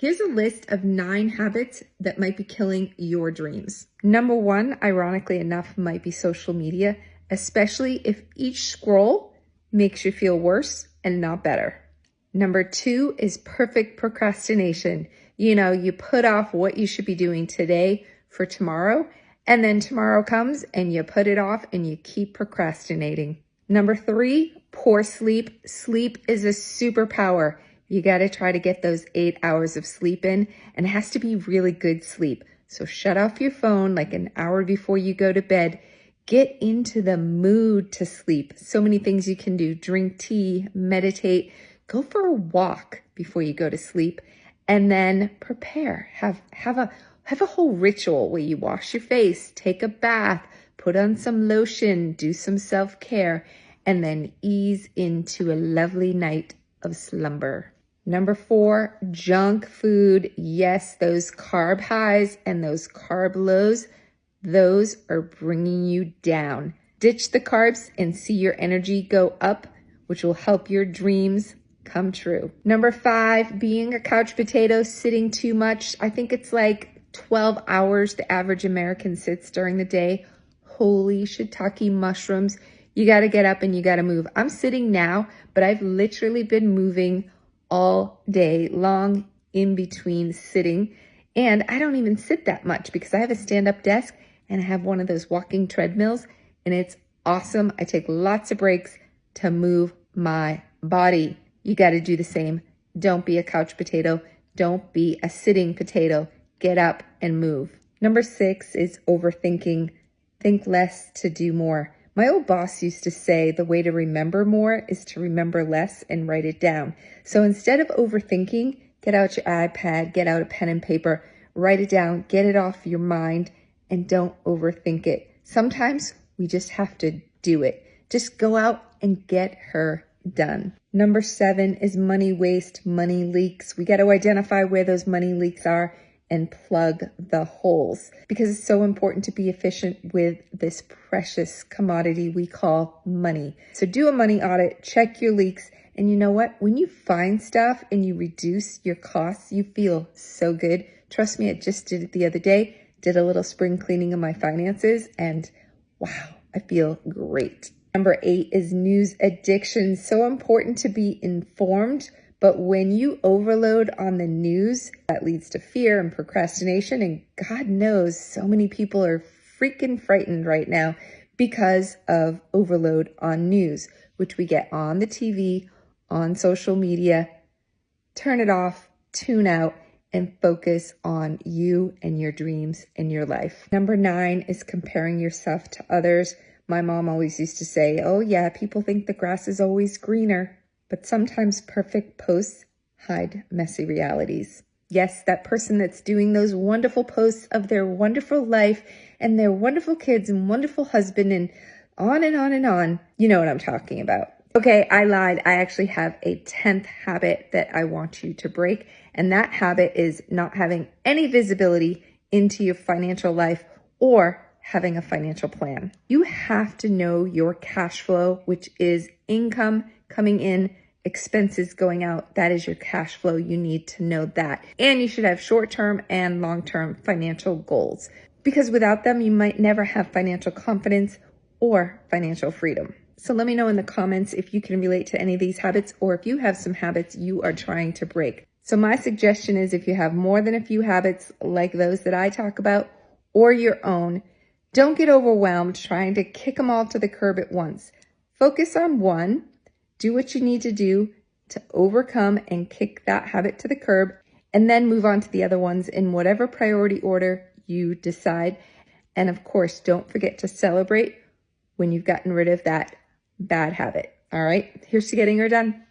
Here's a list of 9 habits that might be killing your dreams. Number 1, ironically enough, might be social media, especially if each scroll makes you feel worse and not better. Number 2 is perfect procrastination. You put off what you should be doing today for tomorrow, and then tomorrow comes and you put it off and you keep procrastinating. Number 3, poor sleep. Sleep is a superpower. You got to try to get those 8 hours of sleep in, and it has to be really good sleep. So shut off your phone like an hour before you go to bed. Get into the mood to sleep. So many things you can do. Drink tea, meditate, go for a walk before you go to sleep, and then prepare. Have a whole ritual where you wash your face, take a bath, put on some lotion, do some self-care, and then ease into a lovely night of slumber. Number 4, junk food. Yes, those carb highs and those carb lows, those are bringing you down. Ditch the carbs and see your energy go up, which will help your dreams come true. Number 5, being a couch potato, sitting too much. I think it's like 12 hours the average American sits during the day. Holy shiitake mushrooms. You got to get up and you got to move. I'm sitting now, but I've literally been moving all day long in between sitting. And I don't even sit that much because I have a stand-up desk and I have one of those walking treadmills, and it's awesome. I take lots of breaks to move my body. You got to do the same. Don't be a couch potato. Don't be a sitting potato. Get up and move. Number 6 is overthinking. Think less to do more. My old boss used to say the way to remember more is to remember less and write it down. So instead of overthinking, get out your iPad, get out a pen and paper, write it down, get it off your mind, and don't overthink it. Sometimes we just have to do it. Just go out and get her done. Number 7 is money waste, money leaks. We got to identify where those money leaks are and plug the holes, because it's so important to be efficient with this precious commodity we call money. So do a money audit, check your leaks, and you know what? When you find stuff and you reduce your costs, you feel so good. Trust me, I just did it the other day, did a little spring cleaning of my finances, and wow, I feel great. Number 8 is news addiction. So important to be informed, but when you overload on the news, that leads to fear and procrastination. And God knows so many people are freaking frightened right now because of overload on news, which we get on the TV, on social media. Turn it off, tune out, and focus on you and your dreams and your life. Number 9 is comparing yourself to others. My mom always used to say, oh yeah, people think the grass is always greener. But sometimes perfect posts hide messy realities. Yes, that person that's doing those wonderful posts of their wonderful life and their wonderful kids and wonderful husband and on and on and on. You know what I'm talking about. Okay, I lied. I actually have a 10th habit that I want you to break. And that habit is not having any visibility into your financial life or having a financial plan. You have to know your cash flow, which is income coming in, expenses going out. That is your cash flow. You need to know that. And you should have short-term and long-term financial goals, because without them, you might never have financial confidence or financial freedom. So let me know in the comments if you can relate to any of these habits, or if you have some habits you are trying to break. So my suggestion is, if you have more than a few habits like those that I talk about or your own, don't get overwhelmed trying to kick them all to the curb at once. Focus on one. Do what you need to do to overcome and kick that habit to the curb, and then move on to the other ones in whatever priority order you decide. And of course, don't forget to celebrate when you've gotten rid of that bad habit. All right, here's to getting her done.